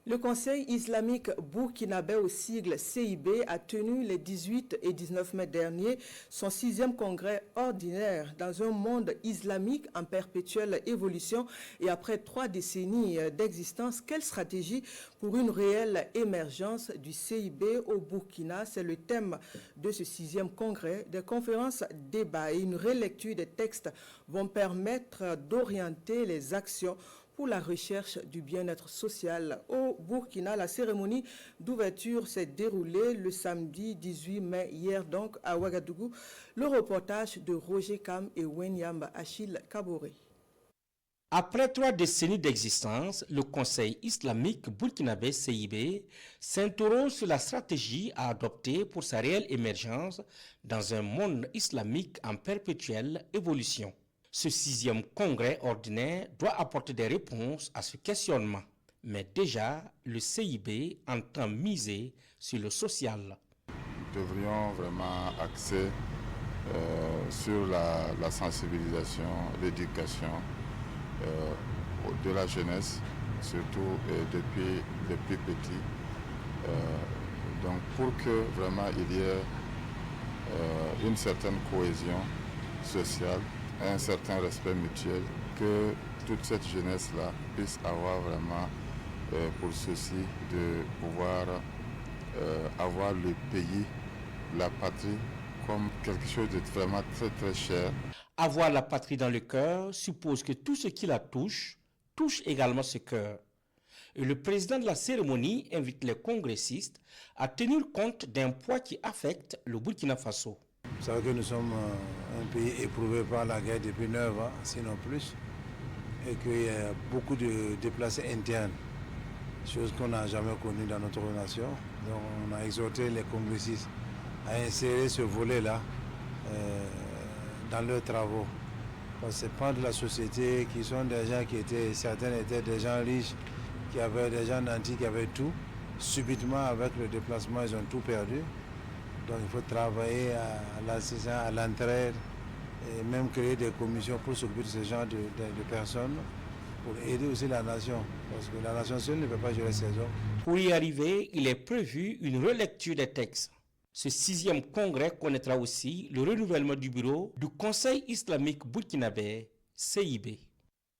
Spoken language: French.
Le Conseil islamique burkinabé au sigle CIB a tenu les 18 et 19 mai dernier son 6e congrès ordinaire dans un monde islamique en perpétuelle évolution et après 3 décennies d'existence. Quelle stratégie pour une réelle émergence du CIB au Burkina? C'est le thème de ce 6e congrès. Des conférences, débats et une relecture des textes vont permettre d'orienter les actions pour la recherche du bien-être social au Burkina. La cérémonie d'ouverture s'est déroulée le samedi 18 mai, hier donc à Ouagadougou. Le reportage de Roger Kam et Wenyam Achille Kaboré. Après 3 décennies d'existence, le Conseil islamique burkinabé CIB s'interroge sur la stratégie à adopter pour sa réelle émergence dans un monde islamique en perpétuelle évolution. Ce 6e congrès ordinaire doit apporter des réponses à ce questionnement. Mais déjà, le CIB entend miser sur le social. Nous devrions vraiment axer sur la sensibilisation, l'éducation de la jeunesse, surtout depuis les plus petits. Donc pour que vraiment il y ait une certaine cohésion sociale, un certain respect mutuel, que toute cette jeunesse-là puisse avoir vraiment pour souci de pouvoir avoir le pays, la patrie, comme quelque chose de vraiment très très cher. Avoir la patrie dans le cœur suppose que tout ce qui la touche également ce cœur. Et le président de la cérémonie invite les congressistes à tenir compte d'un poids qui affecte le Burkina Faso. Vous savez que nous sommes un pays éprouvé par la guerre depuis 9 ans, sinon plus, et qu'il y a beaucoup de déplacés internes, chose qu'on n'a jamais connue dans notre nation. Donc on a exhorté les congressistes à insérer ce volet-là dans leurs travaux. Parce que c'est pas de la société qui sont des gens certains étaient des gens riches, qui avaient des gens nantis qui avaient tout. Subitement, avec le déplacement, ils ont tout perdu. Donc il faut travailler à l'assistance, à l'entraide et même créer des commissions pour s'occuper de ce genre de personnes pour aider aussi la nation. Parce que la nation seule ne peut pas gérer ses hommes. Pour y arriver, il est prévu une relecture des textes. Ce 6e congrès connaîtra aussi le renouvellement du bureau du Conseil islamique burkinabé CIB.